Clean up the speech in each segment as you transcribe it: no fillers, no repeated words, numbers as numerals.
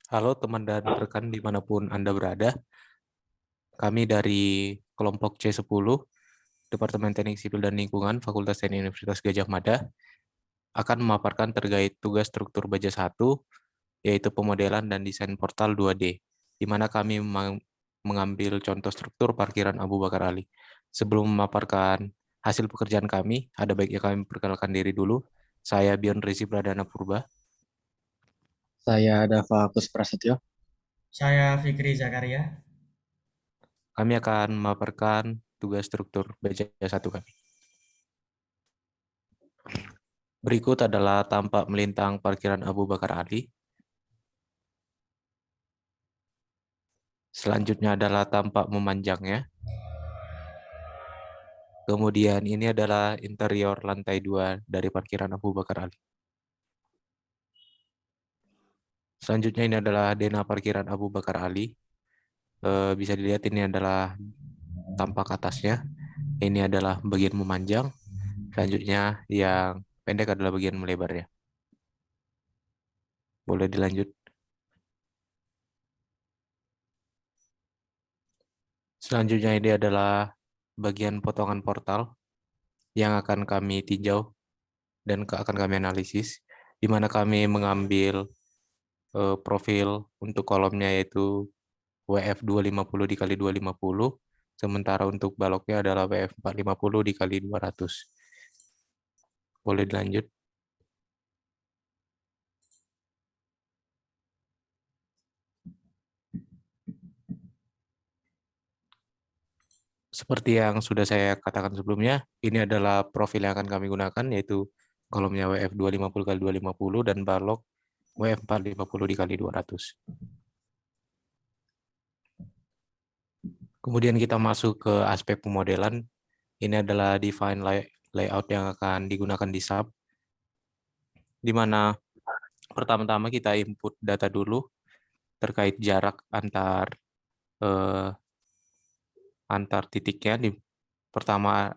Halo teman dan rekan dimanapun Anda berada. Kami dari kelompok C10, Departemen Teknik Sipil dan Lingkungan, Fakultas Teknik Universitas Gadjah Mada, akan memaparkan terkait tugas struktur baja 1, yaitu pemodelan dan desain portal 2D, di mana kami mengambil contoh struktur parkiran Abu Bakar Ali. Sebelum memaparkan hasil pekerjaan kami, ada baiknya kami perkenalkan diri dulu. Saya Bion Rezi Pradana Purba. Saya Dava Kus Prasetyo. Saya Fikri Zakaria. Kami akan memaparkan tugas struktur baja 1 kami. Berikut adalah tampak melintang parkiran Abu Bakar Ali. Selanjutnya adalah tampak memanjangnya. Kemudian ini adalah interior lantai 2 dari parkiran Abu Bakar Ali. Selanjutnya ini adalah denah parkiran Abu Bakar Ali. Bisa dilihat ini adalah tampak atasnya. Ini adalah bagian memanjang. Selanjutnya yang pendek adalah bagian melebarnya. Boleh dilanjut. Selanjutnya ini adalah bagian potongan portal yang akan kami tinjau dan akan kami analisis, di mana kami mengambil profil untuk kolomnya yaitu WF 250 dikali 250, sementara untuk baloknya adalah WF 450 dikali 200. Boleh dilanjut. Seperti yang sudah saya katakan sebelumnya, ini adalah profil yang akan kami gunakan, yaitu kolomnya WF 250 kali 250 dan balok WF 450 dikali 200. Kemudian kita masuk ke aspek pemodelan. Ini adalah define layout yang akan digunakan di SAP, di mana pertama-tama kita input data dulu terkait jarak eh, antar titiknya. Pertama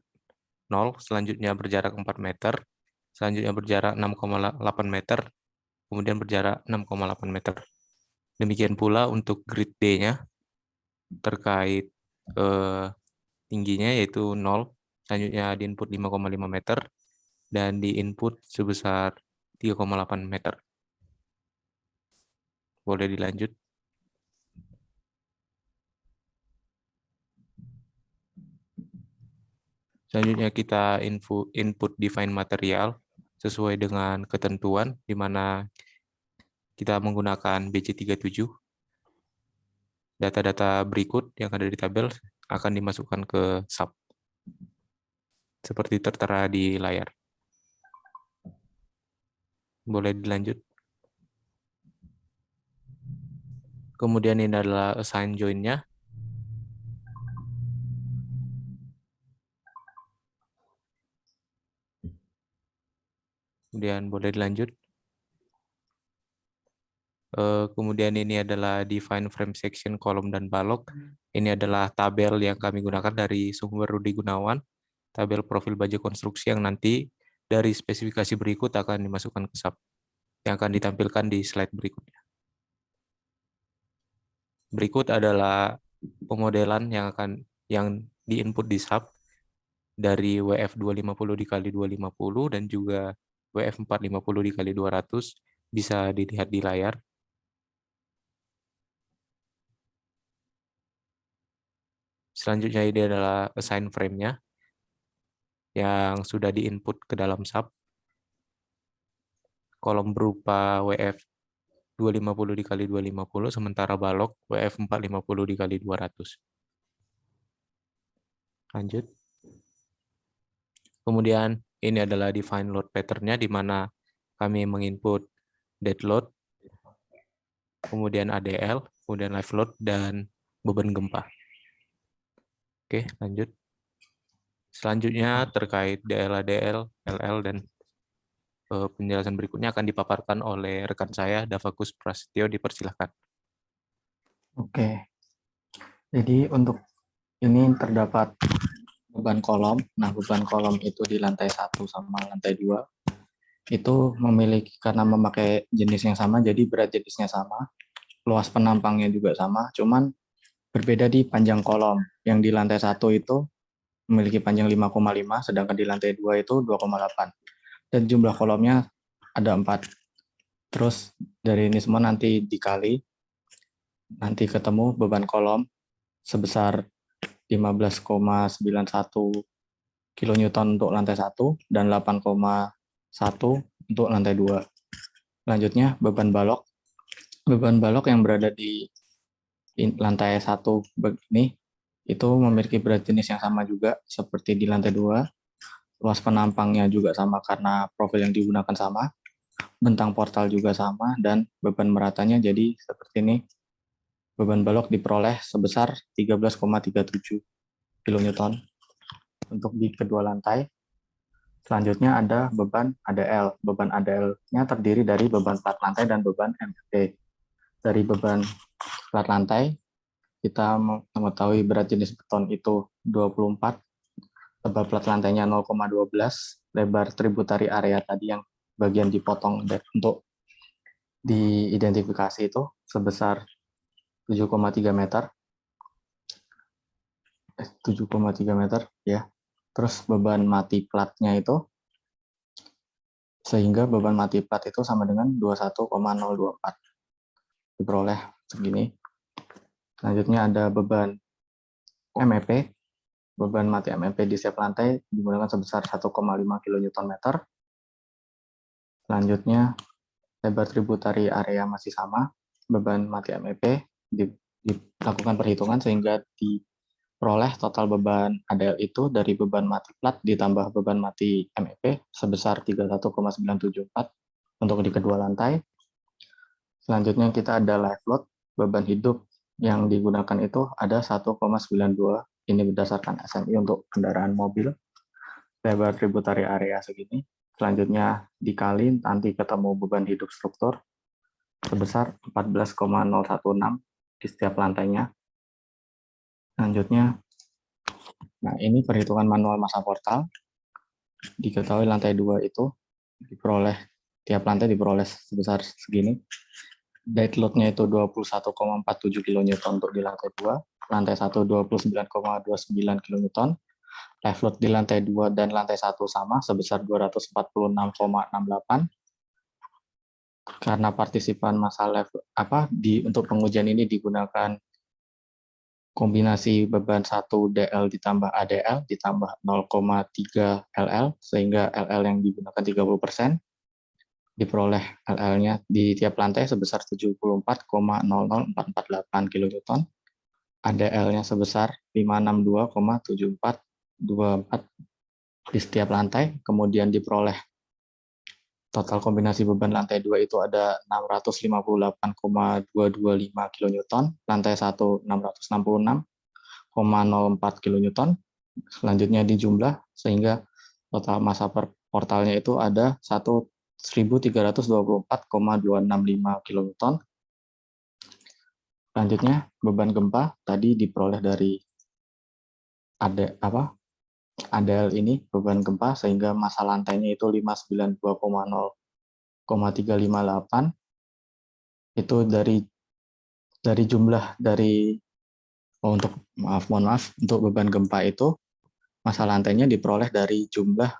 0, selanjutnya berjarak 4 meter, selanjutnya berjarak 6,8 meter, kemudian berjarak 6,8 meter. Demikian pula untuk grid D-nya terkait tingginya yaitu 0, selanjutnya di input 5,5 meter, dan di input sebesar 3,8 meter. Boleh dilanjut. Selanjutnya kita input define material sesuai dengan ketentuan, di mana kita menggunakan BC37. Data-data berikut yang ada di tabel akan dimasukkan ke SAP, seperti tertera di layar. Boleh dilanjut. Kemudian ini adalah assign join-nya. Kemudian boleh dilanjut. Kemudian ini adalah define frame section, kolom, dan balok. Ini adalah tabel yang kami gunakan dari sumber Rudi Gunawan, tabel profil baja konstruksi yang nanti dari spesifikasi berikut akan dimasukkan ke SAP, yang akan ditampilkan di slide berikutnya. Berikut adalah pemodelan yang diinput di SAP dari WF 250 dikali 250 dan juga WF 450 dikali 200, bisa dilihat di layar. Selanjutnya ini adalah assign frame-nya yang sudah diinput ke dalam SAP. Kolom berupa WF 250 dikali 250, sementara balok WF 450 dikali 200. Lanjut. Kemudian ini adalah define load pattern-nya, di mana kami menginput dead load, kemudian ADL, kemudian live load, dan beban gempa. Oke, lanjut. Selanjutnya terkait DL-ADL, LL, dan penjelasan berikutnya akan dipaparkan oleh rekan saya, Dava Kus Prasetyo. Dipersilahkan. Oke, jadi untuk ini terdapat beban kolom. Nah, beban kolom itu di lantai 1 sama lantai 2 itu memiliki, karena memakai jenis yang sama, jadi berat jenisnya sama. luas penampangnya juga sama, cuman berbeda di panjang kolom. Yang di lantai 1 itu memiliki panjang 5,5, sedangkan di lantai 2 itu 2,8. Dan jumlah kolomnya ada 4. Terus dari ini semua nanti dikali, nanti ketemu beban kolom sebesar 15,91 kilonewton untuk lantai 1 dan 8,1 untuk lantai 2. Selanjutnya beban balok. Beban balok yang berada di lantai 1 begini itu memiliki berat jenis yang sama juga seperti di lantai 2. Luas penampangnya juga sama karena profil yang digunakan sama. Bentang portal juga sama dan beban meratanya jadi seperti ini. Beban balok diperoleh sebesar 13,37 kilonewton untuk di kedua lantai. Selanjutnya ada beban ADL. Beban ADL-nya terdiri dari beban plat lantai dan beban MFP. Dari beban plat lantai, kita mengetahui berat jenis beton itu 24, tebal plat lantainya 0,12, lebar tributary area tadi yang bagian dipotong untuk diidentifikasi itu sebesar 7,3 meter. 7,3 meter ya. Terus beban mati platnya itu, sehingga beban mati plat itu sama dengan 21,024. Diperoleh segini. Selanjutnya ada beban MEP. Beban mati MEP di setiap lantai digunakan sebesar 1,5 kN. Selanjutnya, lebar tributary area masih sama. Beban mati MEP dilakukan perhitungan sehingga diperoleh total beban ADL itu dari beban mati plat ditambah beban mati MEP sebesar 31,974 untuk di kedua lantai. Selanjutnya kita ada live load. Beban hidup yang digunakan itu ada 1,92. Ini berdasarkan SMI untuk kendaraan mobil. Lebar tributary area segini. Selanjutnya dikali nanti ketemu beban hidup struktur sebesar 14,016 di setiap lantainya. Selanjutnya, nah ini perhitungan manual massa portal. Diketahui lantai 2 itu diperoleh, tiap lantai diperoleh sebesar segini. Dead load-nya itu 21,47 kN untuk di lantai 2, lantai 1 29,29 kN, live load di lantai 2 dan lantai 1 sama sebesar 246,68. Karena partisipan massa untuk pengujian ini digunakan kombinasi beban 1 DL ditambah ADL ditambah 0,3 LL, sehingga LL yang digunakan 30%. Diperoleh LL-nya di tiap lantai sebesar 74,00448 kN. ADL-nya sebesar 562,7424 di setiap lantai. Kemudian diperoleh total kombinasi beban lantai 2 itu ada 658,225 kN, lantai 1 666,04 kN. Selanjutnya dijumlah sehingga total massa per portalnya itu ada 1.324,265 kN. Selanjutnya beban gempa tadi diperoleh dari ADL ini beban gempa sehingga massa lantainya itu 592,0,358. Itu dari jumlah dari untuk beban gempa itu massa lantainya diperoleh dari jumlah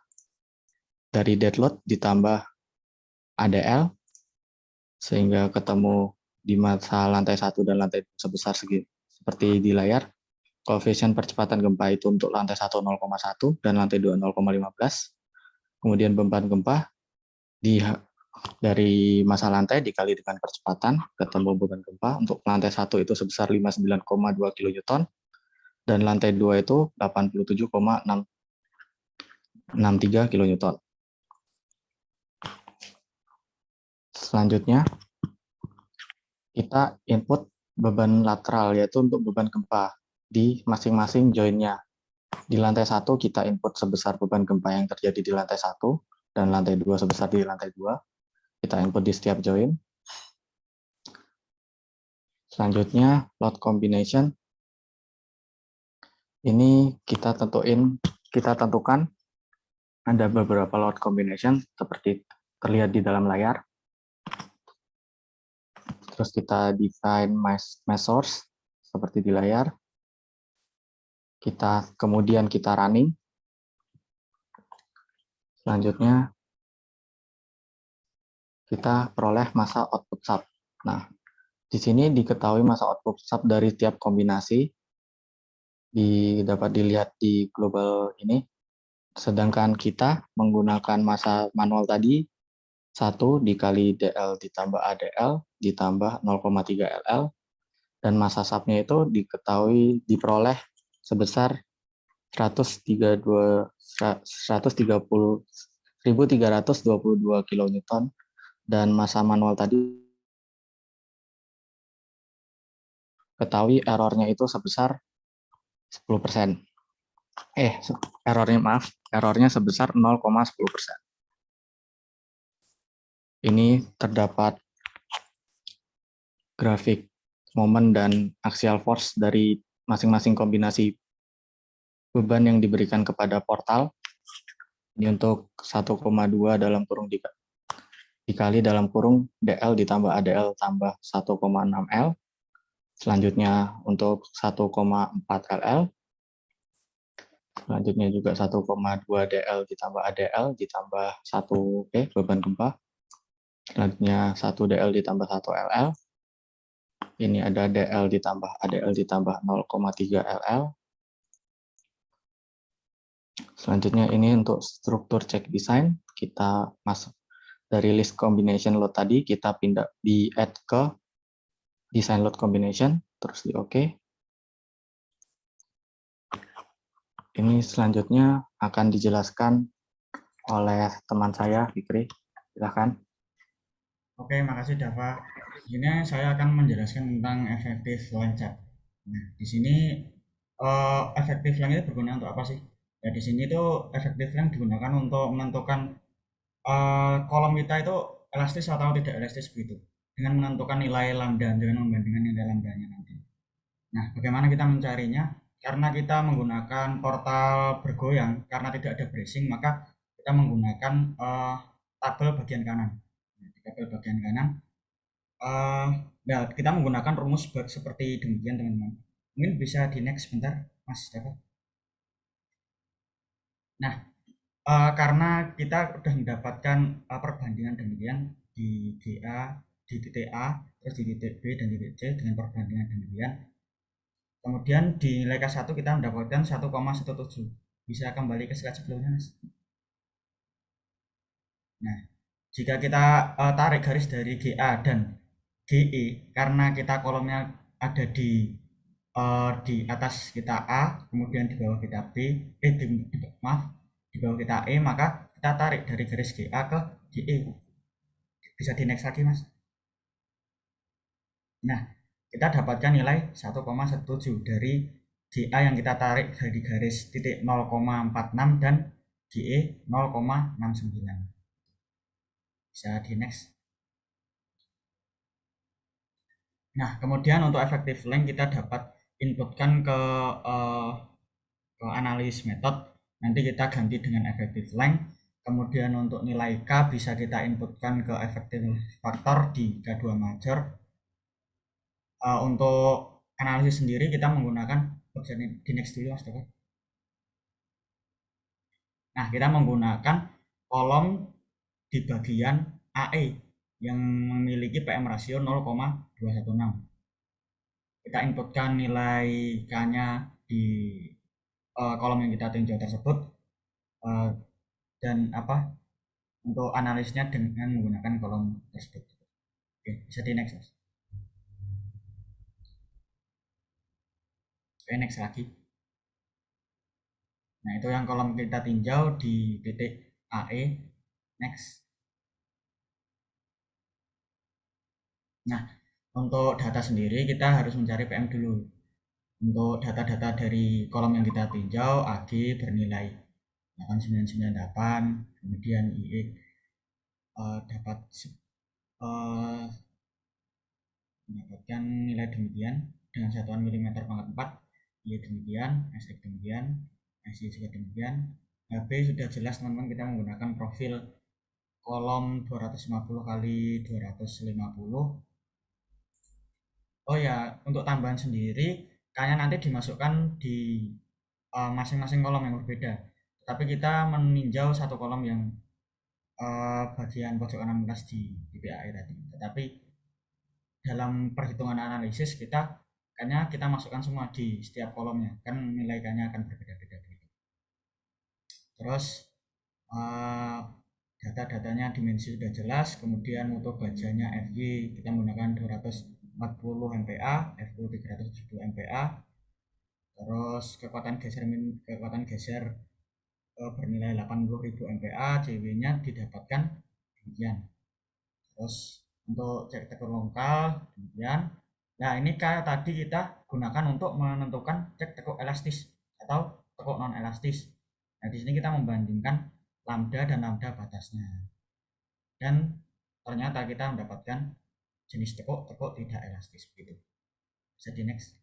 dari dead load ditambah ADL sehingga ketemu di massa lantai 1 dan lantai 2 sebesar segini. Seperti di layar, koefisien percepatan gempa itu untuk lantai 1 0,1 dan lantai 2 0,15. Kemudian beban gempa dari massa lantai dikali dengan percepatan ketemu beban gempa. Untuk lantai 1 itu sebesar 59,2 kN dan lantai 2 itu 87,663 kN. Selanjutnya kita input beban lateral, yaitu untuk beban gempa di masing-masing join-nya. Di lantai 1 kita input sebesar beban gempa yang terjadi di lantai 1 dan lantai 2 sebesar di lantai 2. Kita input di setiap join. Selanjutnya load combination. Ini kita tentukan ada beberapa load combination seperti terlihat di dalam layar. Terus kita define my source seperti di layar. Kemudian kita running. Selanjutnya kita peroleh masa output sub. Nah, di sini diketahui masa output sub dari tiap kombinasi dapat dilihat di global ini. Sedangkan kita menggunakan masa manual tadi 1 dikali DL ditambah ADL ditambah 0,3 LL, dan masa subnya itu diperoleh sebesar 1.322 kilonewton, dan masa manual tadi ketahui errornya itu sebesar 10%. Errornya sebesar 0,10%. Ini terdapat grafik momen dan axial force dari masing-masing kombinasi beban yang diberikan kepada portal. Ini untuk 1,2 dalam kurung dikali dalam kurung DL ditambah ADL tambah 1,6 L. Selanjutnya untuk 1,4 LL. Selanjutnya juga 1,2 DL ditambah ADL ditambah 1 beban gempa. Selanjutnya 1 DL ditambah 1 LL. Ini ada DL ditambah ADL ditambah 0,3 LL. Selanjutnya ini untuk struktur check design. Kita masuk dari list combination load tadi, kita pindah di add ke design load combination, terus di OK. Ini selanjutnya akan dijelaskan oleh teman saya, Fikri. Silakan. Oke, makasih Dava. Ini saya akan menjelaskan tentang efektif line check. Nah, di sini efektif line itu berguna untuk apa sih? Ya, di sini tuh efektif line digunakan untuk menentukan kolom kita itu elastis atau tidak elastis begitu. Dengan menentukan nilai lambda, dengan membandingkan nilai lambdanya nanti. Nah, bagaimana kita mencarinya? Karena kita menggunakan portal bergoyang, karena tidak ada bracing, maka kita menggunakan tabel bagian kanan. Nah, di tabel bagian kanan, nah, kita menggunakan rumus seperti demikian, teman-teman. Mungkin bisa di next sebentar, Mas David. Nah, karena kita sudah mendapatkan perbandingan demikian di GA, di titik A, terus di titik B dan titik C dengan perbandingan demikian. Kemudian di nilai K1 kita mendapatkan 1,17. Bisa kembali ke slide sebelumnya, Mas. Nah, jika kita tarik garis dari GA dan GE, karena kita kolomnya ada di atas kita A, kemudian di bawah kita B, di bawah kita E, maka kita tarik dari garis GA ke GE. Bisa di next lagi, Mas. Nah, kita dapatkan nilai 1,17 dari GA yang kita tarik dari garis titik 0,46 dan GE 0,69. Bisa di next. Nah, kemudian untuk effective length kita dapat inputkan ke analis method. Nanti kita ganti dengan effective length. Kemudian untuk nilai K bisa kita inputkan ke effective factor di K2 major. Untuk analisis sendiri kita menggunakan di next dulu, Mas Teguh. Nah, kita menggunakan kolom di bagian AE yang memiliki PM rasio 0,216. Kita inputkan nilai K-nya di kolom yang kita tinjau tersebut, dan untuk analisnya dengan menggunakan kolom tersebut. Oke, bisa di next, Mas. Oke, next lagi. Nah, itu yang kolom kita tinjau di titik AE. Next. Nah, untuk data sendiri kita harus mencari PM dulu. Untuk data-data dari kolom yang kita tinjau, AG bernilai 8998, kemudian IE dapat mendapatkan nilai demikian dengan satuan milimeter pangkat 4, IE demikian, SX demikian, SI juga demikian. HB sudah jelas, teman-teman, kita menggunakan profil kolom 250 kali 250 Oh ya, untuk tambahan sendiri, kayaknya nanti dimasukkan di masing-masing kolom yang berbeda. Tapi kita meninjau satu kolom yang bagian pojok kanan atas di PAE tadi. Tetapi dalam perhitungan analisis kita kayaknya kita masukkan semua di setiap kolomnya, kan nilai kayaknya akan berbeda-beda gitu. Terus data-datanya dimensi sudah jelas, kemudian untuk bajanya FY kita menggunakan 240 MPa, FU 372 MPa, terus kekuatan geser bernilai 80.000 MPa, CW-nya didapatkan demikian. Terus untuk cek tekur lokal demikian. Nah ini kayak tadi kita gunakan untuk menentukan cek tekuk elastis atau tekuk non elastis. Nah di sini kita membandingkan lambda dan lambda batasnya. Dan ternyata kita mendapatkan jenis tekuk tidak elastis begitu. Bisa di next.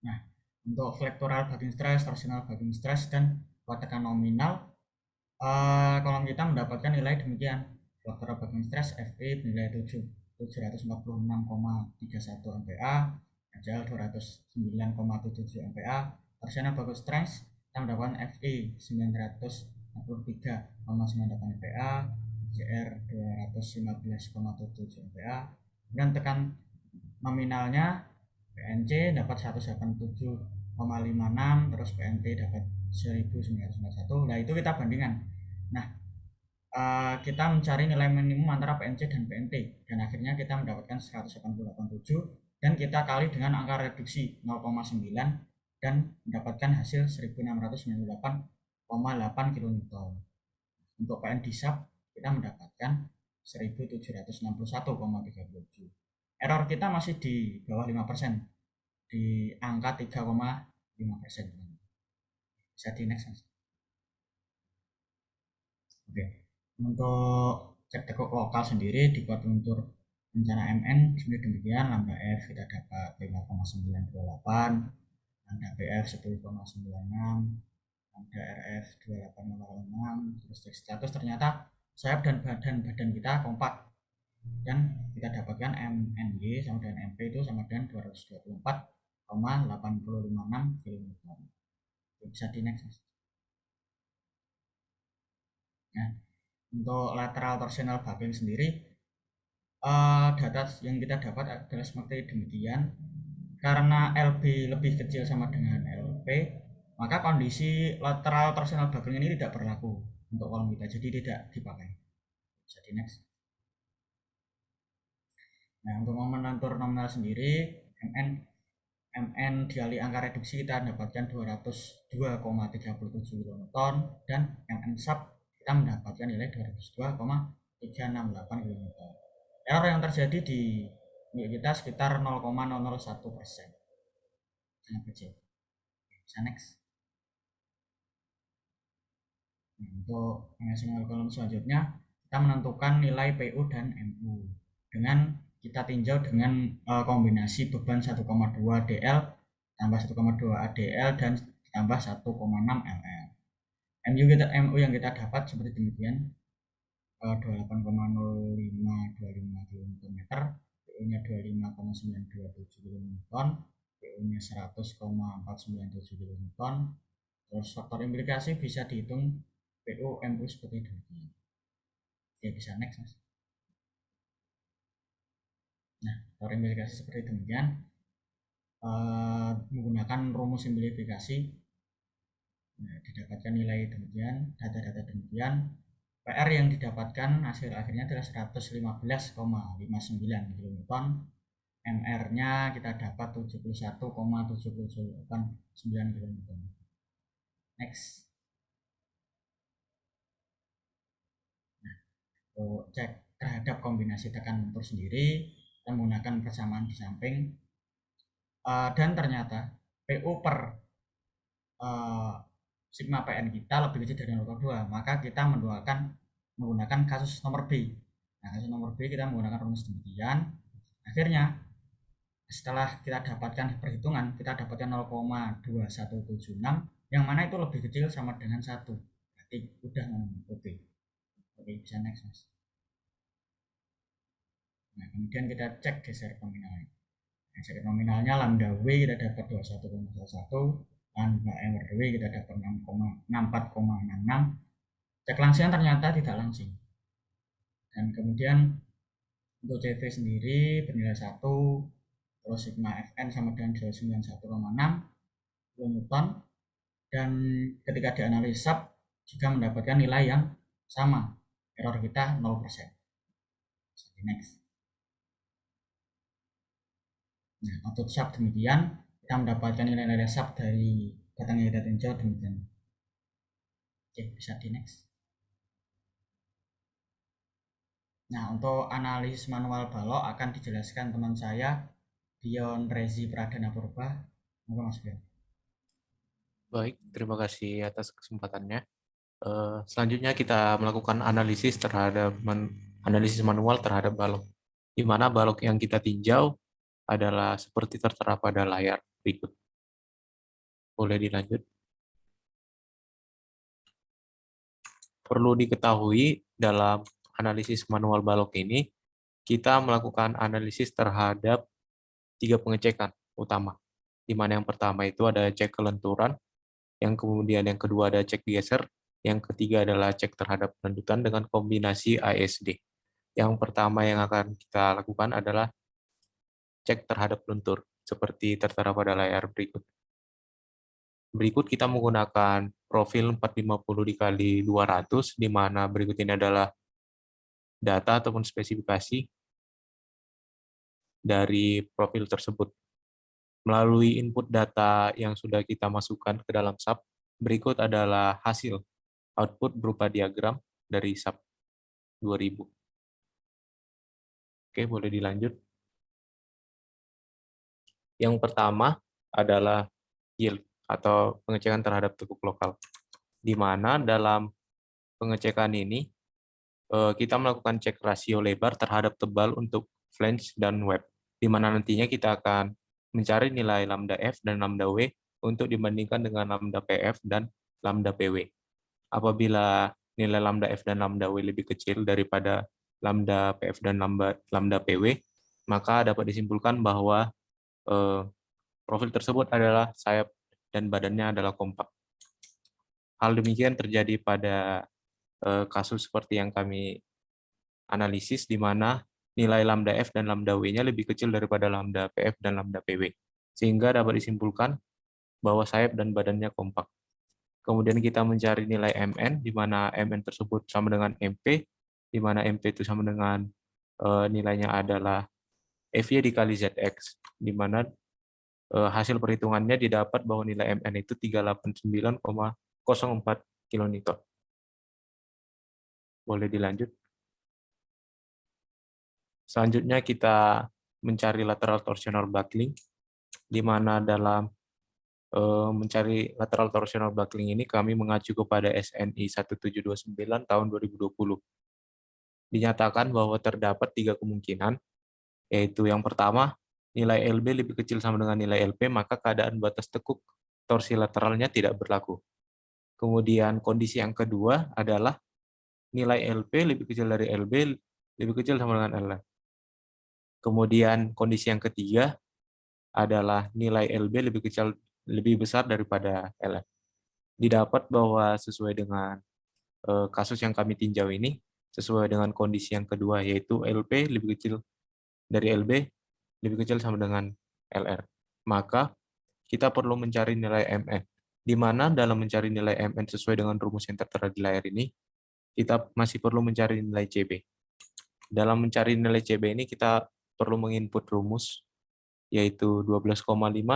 Nah untuk flektoral backing stress, torsional backing stress, dan kuat tekan nominal, kolom kita mendapatkan nilai demikian. Flektoral backing stress FE nilai 746,31 MPa, HCl 209,77 MPa. Torsional backing stress kita mendapatkan FE 943,98 MPa, CR 215,77 MPa. Dan tekan nominalnya PNC dapat 187,56, terus PNT dapat 1991. Nah itu kita bandingkan. Nah kita mencari nilai minimum antara PNC dan PNT, dan akhirnya kita mendapatkan 188,7, dan kita kali dengan angka reduksi 0,9 dan mendapatkan hasil 1698,8 kN. Untuk PN disab kita mendapatkan 1761,37. Error kita masih di bawah 5%, di angka 3,5%. Bisa di next. Oke. Untuk cek tekuk lokal sendiri di kuadrantur rencana MN sebenarnya demikian. Lambda F kita dapat 5,928, lambda BF 10,96, lambda RF 28,06. Terus cek status ternyata sayap dan badan kita kompak, dan kita dapatkan MNY sama dengan MP itu sama dengan 224,856 kN. Bisa di next. Nah, untuk lateral torsional backing sendiri, data yang kita dapat adalah seperti demikian. Karena LB lebih kecil sama dengan LP, maka kondisi lateral torsional backing ini tidak berlaku untuk kolom kita, jadi tidak dipakai. Bisa di next. Nah, untuk menentur nominal sendiri, MN dikali angka reduksi kita dapatkan 202,37 kN, dan MN sub kita mendapatkan nilai 202,368 kN. Error yang terjadi di kita sekitar 0,001%. Sangat kecil. Bisa next. Nah, untuk penghasilan kolom selanjutnya, kita menentukan nilai PU dan MU dengan kita tinjau dengan kombinasi beban 1,2 DL tambah 1,2 ADL dan tambah 1,6 LL. MU yang kita dapat seperti demikian, 28,0525 kN, PU-nya 25,927 kN, PU-nya 100,497 kN. Terus faktor implikasi bisa dihitung PU MU seperti demikian. Oke, bisa next mas. Nah, faktor implikasi seperti demikian menggunakan rumus simplifikasi. Nah, didapatkan nilai demikian, data-data demikian. PR yang didapatkan hasil akhirnya adalah 115,59 kN. MR-nya kita dapat 71,789 kN. Next. Nah, untuk cek terhadap kombinasi tekan motor sendiri, kita menggunakan persamaan di samping, dan ternyata PU per sigma PN kita lebih kecil dari 0,2, maka kita menggunakan kasus nomor B. Nah, kasus nomor B kita menggunakan rumus demikian. Akhirnya setelah kita dapatkan perhitungan, kita dapatkan 0,2176, yang mana itu lebih kecil sama dengan 1. Berarti udah ngomong OB. Oke, bisa next mas. Nah, kemudian kita cek geser nominalnya. Geser nominalnya lambda W kita dapat 21,11, lambda MRW kita dapat 64,66. Cek langsing ternyata tidak langsing. Dan kemudian untuk CV sendiri bernilai 1, terus sigma Fn sama dengan 291,6 kilonewton, dan ketika dianalisis sub juga mendapatkan nilai yang sama, error kita 0%. Next. Nah, untuk sub demikian, kita mendapatkan nilai-nilai sub dari batang data tinjau demikian. Oke, bisa di next. Nah, untuk analisis manual balok akan dijelaskan teman saya, Dion Rezi Pradana Purba. Monggo Mas Dion. Baik, terima kasih atas kesempatannya. Selanjutnya kita melakukan analisis manual terhadap balok, di mana balok yang kita tinjau adalah seperti tertera pada layar berikut. Boleh dilanjut. Perlu diketahui dalam analisis manual balok ini, kita melakukan analisis terhadap 3 pengecekan utama, di mana yang pertama itu ada cek kelenturan, yang kemudian yang kedua ada cek geser, yang ketiga adalah cek terhadap penundutan dengan kombinasi ASD. Yang pertama yang akan kita lakukan adalah cek terhadap luntur, seperti tertera pada layar berikut. Berikut kita menggunakan profil 450 dikali 200, di mana berikut ini adalah data ataupun spesifikasi dari profil tersebut. Melalui input data yang sudah kita masukkan ke dalam sub, berikut adalah hasil output berupa diagram dari sub 2000. Oke, boleh dilanjut. Yang pertama adalah yield atau pengecekan terhadap tekuk lokal, di mana dalam pengecekan ini kita melakukan cek rasio lebar terhadap tebal untuk flange dan web, di mana nantinya kita akan mencari nilai lambda F dan lambda W untuk dibandingkan dengan lambda PF dan lambda PW. Apabila nilai lambda F dan lambda W lebih kecil daripada lambda PF dan lambda PW, maka dapat disimpulkan bahwa profil tersebut adalah sayap dan badannya adalah kompak. Hal demikian terjadi pada kasus seperti yang kami analisis, di mana nilai lambda F dan lambda W-nya lebih kecil daripada lambda PF dan lambda PW, sehingga dapat disimpulkan bahwa sayap dan badannya kompak. Kemudian kita mencari nilai MN, di mana MN tersebut sama dengan MP, di mana MP itu sama dengan nilainya adalah FY dikali ZX, di mana hasil perhitungannya didapat bahwa nilai MN itu 389,04 kN. Boleh dilanjut. Selanjutnya kita mencari lateral torsional buckling, di mana dalam mencari lateral torsional buckling ini kami mengacu kepada SNI 1729 tahun 2020. Dinyatakan bahwa terdapat 3 kemungkinan, yaitu yang pertama, nilai LB lebih kecil sama dengan nilai LP, maka keadaan batas tekuk torsi lateralnya tidak berlaku. Kemudian kondisi yang kedua adalah nilai LP lebih kecil dari LB, lebih kecil sama dengan LR. Kemudian kondisi yang ketiga adalah nilai LB lebih besar daripada LR. Didapat bahwa sesuai dengan kasus yang kami tinjau ini, sesuai dengan kondisi yang kedua, yaitu LP lebih kecil dari LB, lebih kecil sama dengan LR. Maka kita perlu mencari nilai MN, di mana dalam mencari nilai MN sesuai dengan rumus yang tertera di layar ini, kita masih perlu mencari nilai CB. Dalam mencari nilai CB ini kita perlu menginput rumus, yaitu 12,5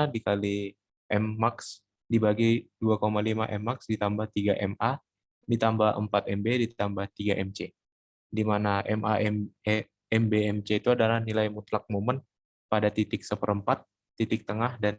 dikali M max dibagi 2,5 M max ditambah 3 MA ditambah 4 MB ditambah 3 MC, di mana MB MC itu adalah nilai mutlak momen pada titik seperempat, titik tengah, dan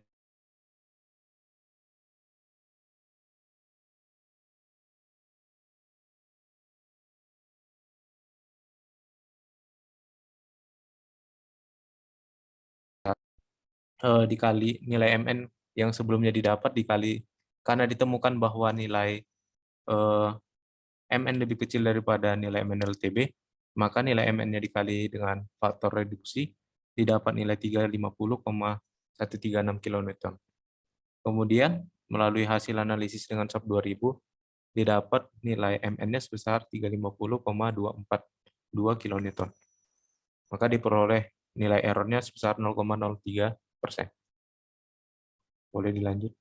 dikali nilai MN yang sebelumnya didapat dikali karena ditemukan bahwa nilai MN lebih kecil daripada nilai MN LTB, maka nilai MN-nya dikali dengan faktor reduksi, didapat nilai 350,136 kN. Kemudian, melalui hasil analisis dengan SAP 2000, didapat nilai MN-nya sebesar 350,242 kN. Maka diperoleh nilai error-nya sebesar 0,03%. Boleh dilanjut.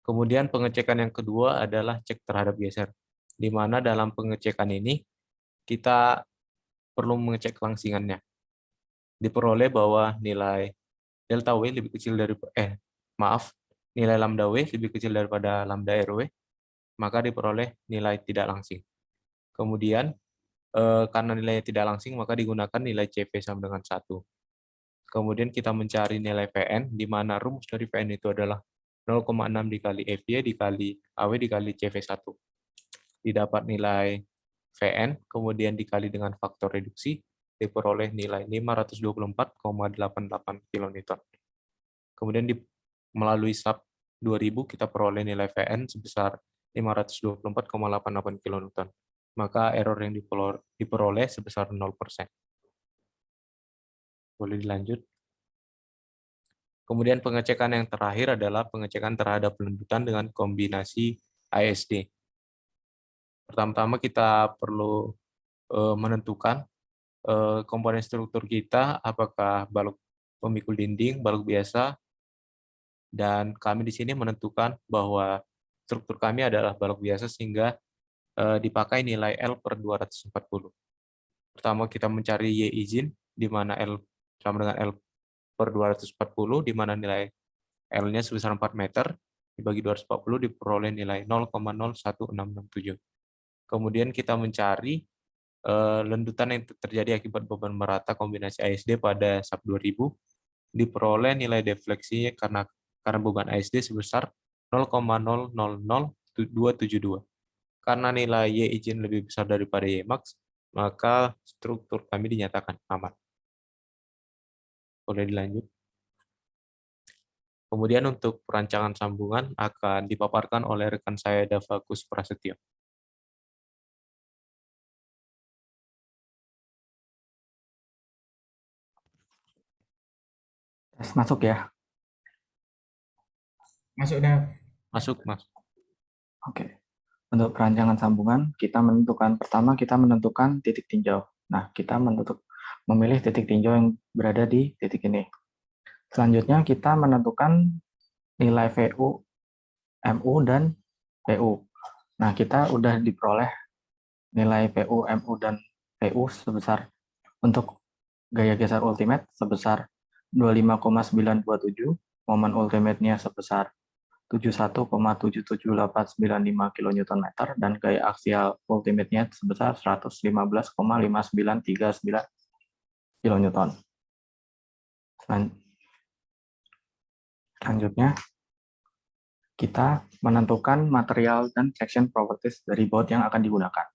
Kemudian pengecekan yang kedua adalah cek terhadap geser, di mana dalam pengecekan ini kita perlu mengecek kelangsingannya. Diperoleh bahwa nilai delta W lebih kecil dari nilai lambda W lebih kecil daripada lambda RW, maka diperoleh nilai tidak langsing. Kemudian karena nilai tidak langsing maka digunakan nilai CV sama dengan 1. Kemudian kita mencari nilai Vn, di mana rumus dari Vn itu adalah 0,6 dikali FY dikali AW dikali CV1. Didapat nilai Vn, kemudian dikali dengan faktor reduksi, diperoleh nilai 524,88 kN. Kemudian melalui SAP 2000 kita peroleh nilai Vn sebesar 524,88 kN. Maka error yang diperoleh sebesar 0%. Boleh dilanjut. Kemudian pengecekan yang terakhir adalah pengecekan terhadap lendutan dengan kombinasi ASD. Pertama-tama kita perlu menentukan komponen struktur kita, apakah balok pemikul dinding, balok biasa, dan kami di sini menentukan bahwa struktur kami adalah balok biasa sehingga dipakai nilai L per 240. Pertama kita mencari Y izin, di mana L sama dengan L per 240, di mana nilai L-nya sebesar 4 meter, dibagi 240 diperoleh nilai 0,01667. Kemudian kita mencari lendutan yang terjadi akibat beban merata kombinasi ASD pada SAP 2000, diperoleh nilai defleksinya karena beban ASD sebesar 0,000272. Karena nilai Y izin lebih besar daripada Y max, maka struktur kami dinyatakan aman. Boleh dilanjut. Kemudian untuk perancangan sambungan akan dipaparkan oleh rekan saya Dava Kus Prasetyo. Tes masuk ya. Masuk dah. Masuk, Mas. Oke. Untuk perancangan sambungan, pertama kita menentukan titik tinjau. Nah, kita memilih titik tinjau yang berada di titik ini. Selanjutnya kita menentukan nilai VU, MU, dan PU. Nah, kita udah diperoleh nilai PU, MU, dan PU sebesar untuk gaya geser ultimate sebesar 25,927, momen ultimate-nya sebesar 71,77895 kN, dan gaya aksial ultimate-nya sebesar 115,5939 kN. Selanjutnya, kita menentukan material dan section properties dari baut yang akan digunakan.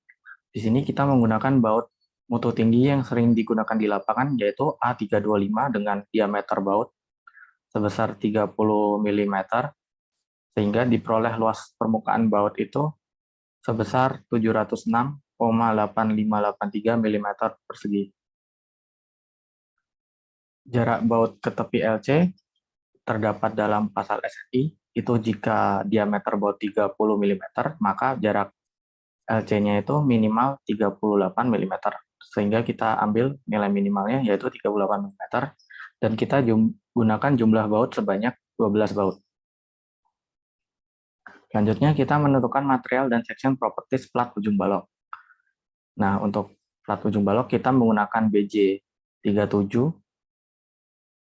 Di sini kita menggunakan baut mutu tinggi yang sering digunakan di lapangan, yaitu A325 dengan diameter baut sebesar 30 mm, sehingga diperoleh luas permukaan baut itu sebesar 706,8583 mm persegi. Jarak baut ke tepi LC terdapat dalam pasal SI, itu jika diameter baut 30 mm, maka jarak LC-nya itu minimal 38 mm, sehingga kita ambil nilai minimalnya yaitu 38 mm, dan kita gunakan jumlah baut sebanyak 12 baut. Selanjutnya kita menentukan material dan section properties plat ujung balok. Nah, untuk plat ujung balok kita menggunakan BJ37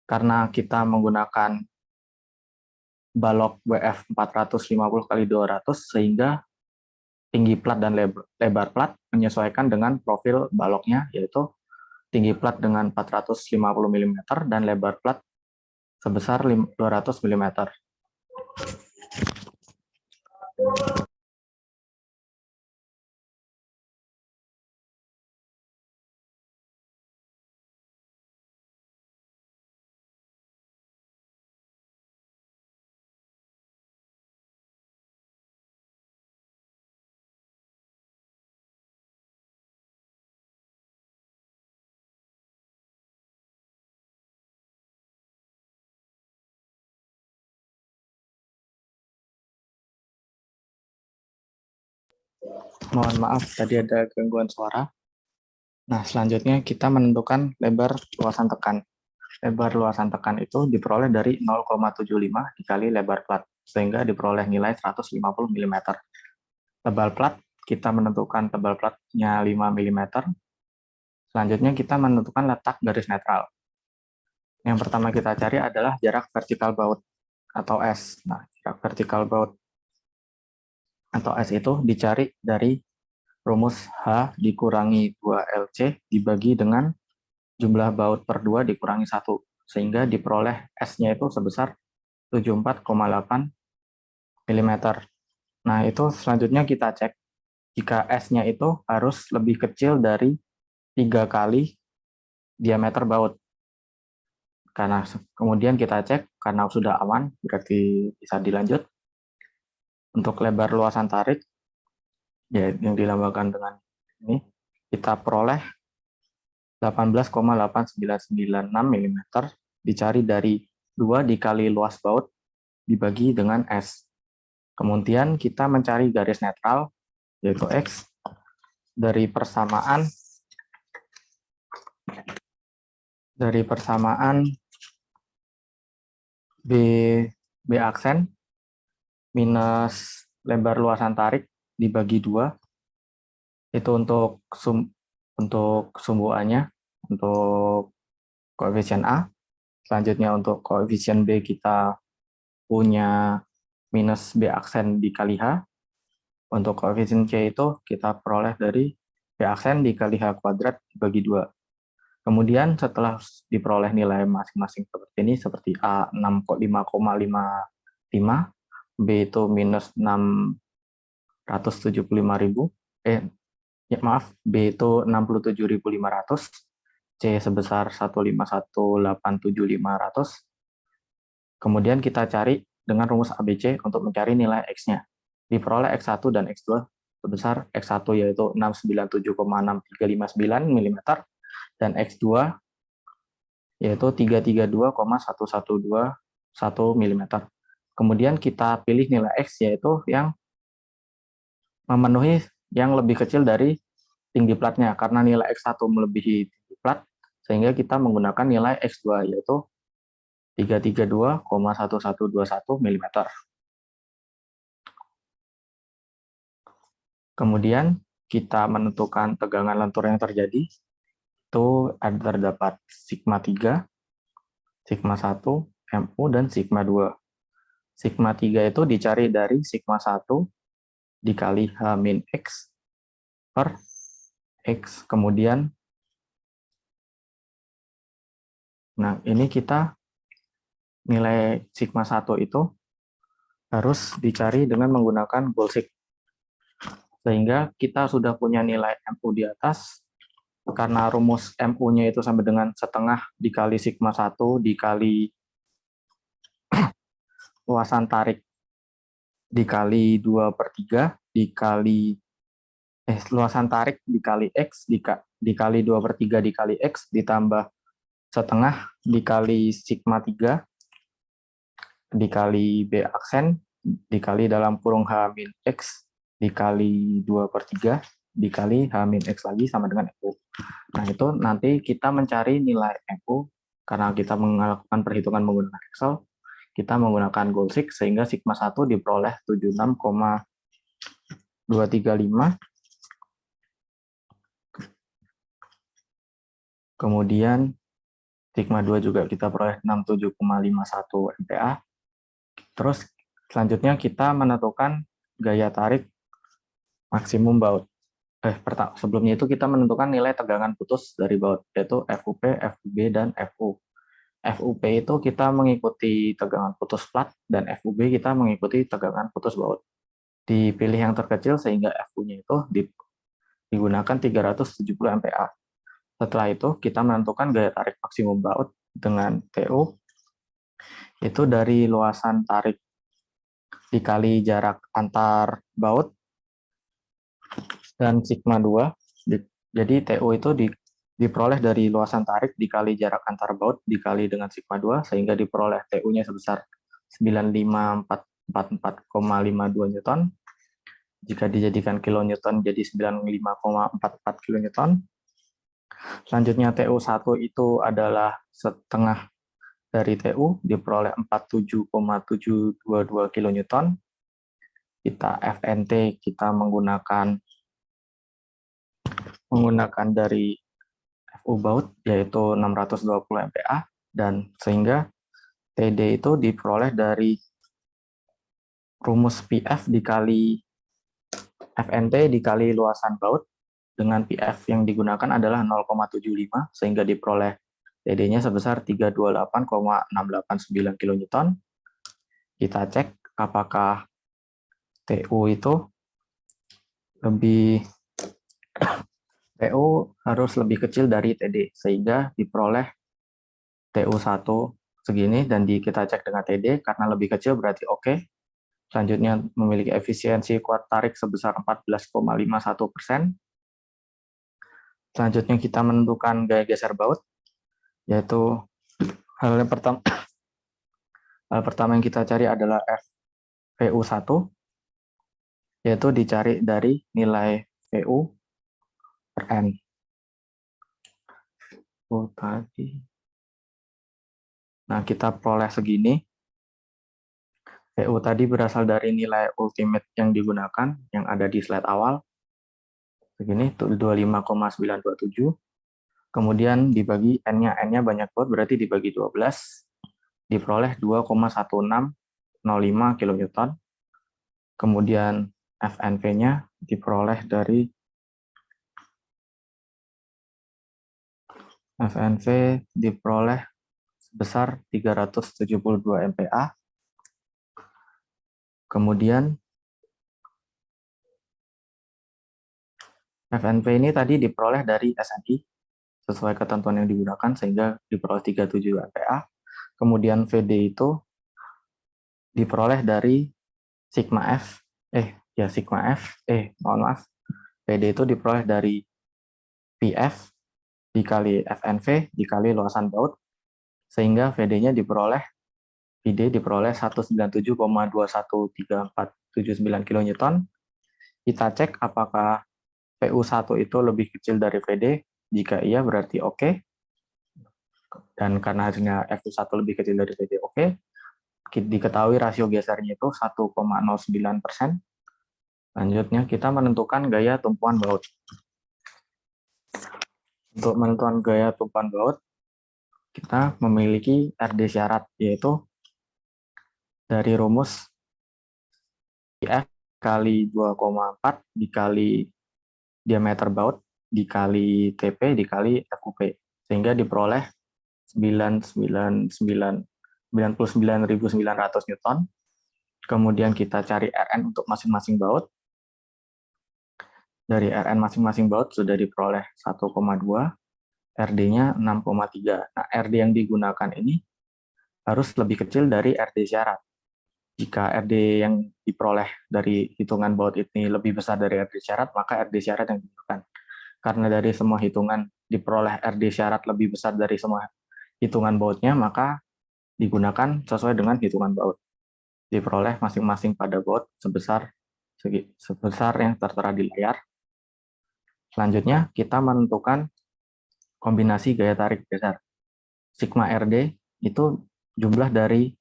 karena kita menggunakan balok WF 450x200 sehingga tinggi plat dan lebar plat menyesuaikan dengan profil baloknya, yaitu tinggi plat dengan 450 mm dan lebar plat sebesar 200 mm. Mohon maaf, tadi ada gangguan suara. Nah, selanjutnya kita menentukan lebar luasan tekan. Lebar luasan tekan itu diperoleh dari 0,75 dikali lebar plat, sehingga diperoleh nilai 150 mm. Tebal plat, kita menentukan tebal platnya 5 mm. Selanjutnya kita menentukan letak garis netral. Yang pertama kita cari adalah jarak vertikal baut atau S. Nah, jarak vertikal baut atau S itu dicari dari rumus H dikurangi 2LC dibagi dengan jumlah baut per 2 dikurangi 1, sehingga diperoleh S-nya itu sebesar 74,8 mm. Nah, itu selanjutnya kita cek jika S-nya itu harus lebih kecil dari 3 kali diameter baut. Karena kemudian kita cek, karena sudah aman, berarti bisa dilanjut. Untuk lebar luasan tarik, ya, yang dilambangkan dengan ini, kita peroleh 18,8996 mm dicari dari 2 dikali luas baut dibagi dengan S. Kemudian kita mencari garis netral, yaitu X, dari persamaan B aksen minus lebar luasan tarik dibagi 2, itu untuk sumbu A-nya, untuk koefisien A. Selanjutnya untuk koefisien B kita punya minus B aksen dikali H. Untuk koefisien C itu kita peroleh dari B aksen dikali H kuadrat dibagi 2. Kemudian setelah diperoleh nilai masing-masing seperti ini, seperti A 65,55, B itu minus 675.000, B itu 67.500, C sebesar 15187.500. Kemudian kita cari dengan rumus ABC untuk mencari nilai X-nya. Diperoleh X1 dan X2 sebesar X1 yaitu 697,6359 mm dan X2 yaitu 332,1121 mm. Kemudian kita pilih nilai X yaitu yang memenuhi yang lebih kecil dari tinggi platnya, karena nilai X1 melebihi tinggi plat, sehingga kita menggunakan nilai X2 yaitu 332,1121 mm. Kemudian kita menentukan tegangan lentur yang terjadi, itu terdapat sigma 3, sigma 1, MU, dan sigma 2. Sigma 3 itu dicari dari sigma 1 dikali H min X per X. Kemudian, nah ini kita nilai sigma 1 itu harus dicari dengan menggunakan Goldschmidt. Sehingga kita sudah punya nilai MU di atas, karena rumus MU-nya itu sama dengan setengah dikali sigma 1 dikali luasan tarik dikali 2/3 dikali luasan tarik dikali X dikali 2/3 dikali X ditambah setengah dikali sigma 3 dikali B aksen dikali dalam kurung H min X dikali 2/3 dikali H min X lagi sama dengan MU. Nah, itu nanti kita mencari nilai MU karena kita melakukan perhitungan menggunakan Excel, kita menggunakan Goldschmidt sehingga sigma 1 diperoleh 76,235. Kemudian sigma 2 juga kita peroleh 67,51 MPa. Terus selanjutnya kita menentukan gaya tarik maksimum baut. Sebelumnya itu kita menentukan nilai tegangan putus dari baut, yaitu FUP, FUB, dan FU. FUP itu kita mengikuti tegangan putus plat, dan FUB kita mengikuti tegangan putus baut. Dipilih yang terkecil sehingga FU-nya itu digunakan 370 MPa. Setelah itu kita menentukan gaya tarik maksimum baut dengan TU, itu dari luasan tarik dikali jarak antar baut dan sigma 2. Jadi TU itu diperoleh dari luasan tarik dikali jarak antar baut dikali dengan sigma 2, sehingga diperoleh TU-nya sebesar 95444,52 Newton. Jika dijadikan kilonewton jadi 95,44 kilonewton. Selanjutnya TU1 itu adalah setengah dari TU, diperoleh 47,722 kilonewton. Kita FNT kita menggunakan dari FU baut yaitu 620 MPa, dan sehingga TD itu diperoleh dari rumus PF dikali FNT dikali luasan baut, dengan PF yang digunakan adalah 0,75 sehingga diperoleh TD-nya sebesar 328,689 kilonewton. Kita cek apakah TU itu TU harus lebih kecil dari TD, sehingga diperoleh TU1 segini, dan kita cek dengan TD, karena lebih kecil berarti oke. Selanjutnya memiliki efisiensi kuat tarik sebesar 14,51%. Selanjutnya kita menentukan gaya geser baut, yaitu hal pertama yang kita cari adalah VU1, yaitu dicari dari nilai VU per N. Nah, kita peroleh segini. VU tadi berasal dari nilai ultimate yang digunakan, yang ada di slide awal. Segini, 25,927. Kemudian dibagi N-nya banyak banget, berarti dibagi 12. Diperoleh 2,1605 kilonewton. Kemudian FNV-nya diperoleh dari sebesar 372 MPa. Kemudian FNV ini tadi diperoleh dari SNI sesuai ketentuan yang digunakan, sehingga diperoleh 37 MPa. Kemudian VD itu diperoleh dari VD itu diperoleh dari PF dikali FNV dikali luasan baut, sehingga VD diperoleh 197,213479 kilonewton. Kita cek apakah VU1 itu lebih kecil dari VD. Jika iya berarti oke. Dan karena hasilnya FU1 lebih kecil dari VD oke. Diketahui rasio gesernya itu 1,09%. Selanjutnya kita menentukan gaya tumpuan baut. Untuk menentukan gaya tumpuan baut, kita memiliki RD syarat, yaitu dari rumus IF kali 2,4 dikali diameter baut dikali TP dikali FUP, sehingga diperoleh 99.900 Newton. Kemudian kita cari Rn untuk masing-masing baut. Dari Rn masing-masing baut sudah diperoleh 1,2, RD-nya 6,3. Nah, RD yang digunakan ini harus lebih kecil dari RD syarat. Jika RD yang diperoleh dari hitungan baut ini lebih besar dari RD syarat, maka RD syarat yang digunakan. Karena dari semua hitungan diperoleh RD syarat lebih besar dari semua hitungan bautnya, maka digunakan sesuai dengan hitungan baut. Diperoleh masing-masing pada baut sebesar yang tertera di layar. Selanjutnya, kita menentukan kombinasi gaya tarik geser. Sigma RD itu jumlah dari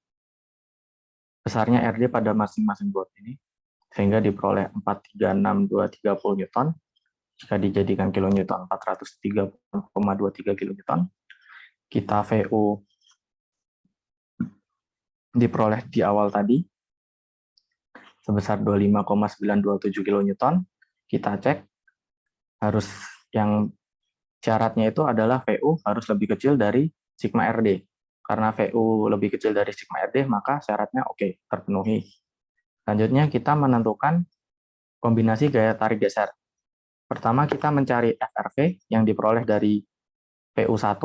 besarnya RD pada masing-masing baut ini, sehingga diperoleh 436,230 Newton. Jika dijadikan kilonewton, 403,23 kilonewton. Kita VU diperoleh di awal tadi sebesar 25,927 kilonewton. Kita cek, harus yang syaratnya itu adalah VU harus lebih kecil dari sigma RD. Karena VU lebih kecil dari sigma RD, maka syaratnya oke, terpenuhi. Selanjutnya kita menentukan kombinasi gaya tarik geser. Pertama kita mencari FRV yang diperoleh dari VU1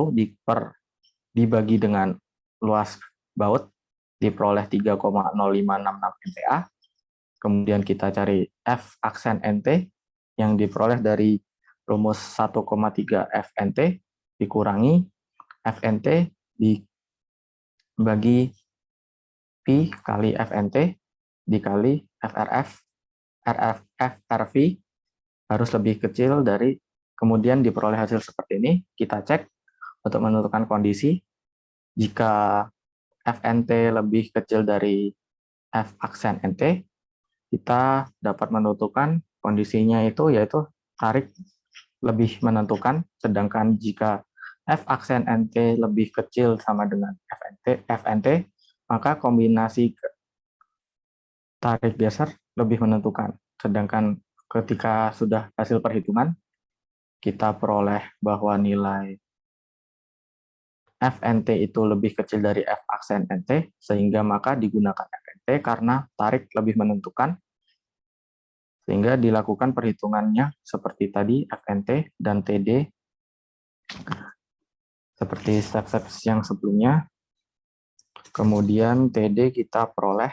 dibagi dengan luas baut, diperoleh 3,0566 MPa. Kemudian kita cari F aksen NT yang diperoleh dari rumus 1,3 FNT dikurangi FNT dibagi P kali FNT dikali FRF FRV harus lebih kecil dari, kemudian diperoleh hasil seperti ini. Kita cek untuk menentukan kondisi. Jika FNT lebih kecil dari F aksen NT, kita dapat menentukan kondisinya itu yaitu tarik lebih menentukan, sedangkan jika F aksen NT lebih kecil sama dengan FNT, maka kombinasi tarik geser lebih menentukan. Sedangkan ketika sudah hasil perhitungan, kita peroleh bahwa nilai FNT itu lebih kecil dari F aksen NT, sehingga maka digunakan FNT karena tarik lebih menentukan, sehingga dilakukan perhitungannya seperti tadi, FNT dan TD, seperti step-step yang sebelumnya. Kemudian TD kita peroleh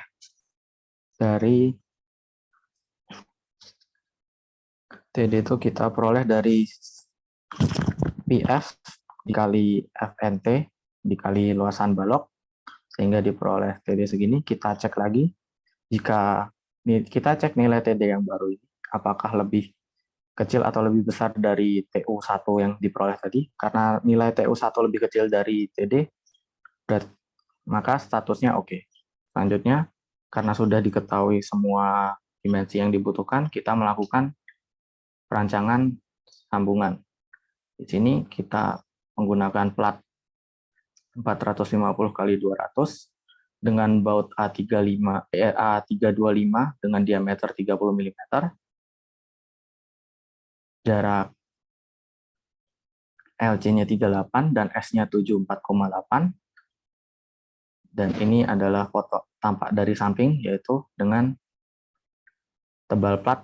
dari PF dikali FNT dikali luasan balok, sehingga diperoleh TD segini. Kita cek lagi, jika kita cek nilai TD yang baru ini, apakah lebih kecil atau lebih besar dari TU1 yang diperoleh tadi. Karena nilai TU1 lebih kecil dari TD, maka statusnya oke. Selanjutnya, karena sudah diketahui semua dimensi yang dibutuhkan, kita melakukan perancangan sambungan. Di sini kita menggunakan plat 450 kali 200 dengan baut A325 dengan diameter 30 mm, jarak LC-nya 38 dan S-nya 74,8. Dan ini adalah foto tampak dari samping, yaitu dengan tebal plat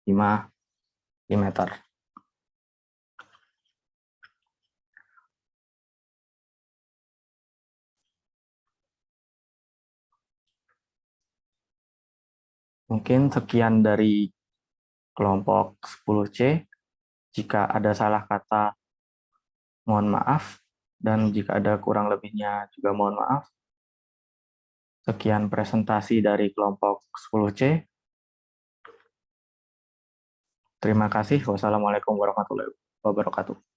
5 mm. Mungkin sekian dari kelompok 10C. Jika ada salah kata, mohon maaf. Dan jika ada kurang lebihnya juga mohon maaf. Sekian presentasi dari kelompok 10C. Terima kasih. Wassalamualaikum warahmatullahi wabarakatuh.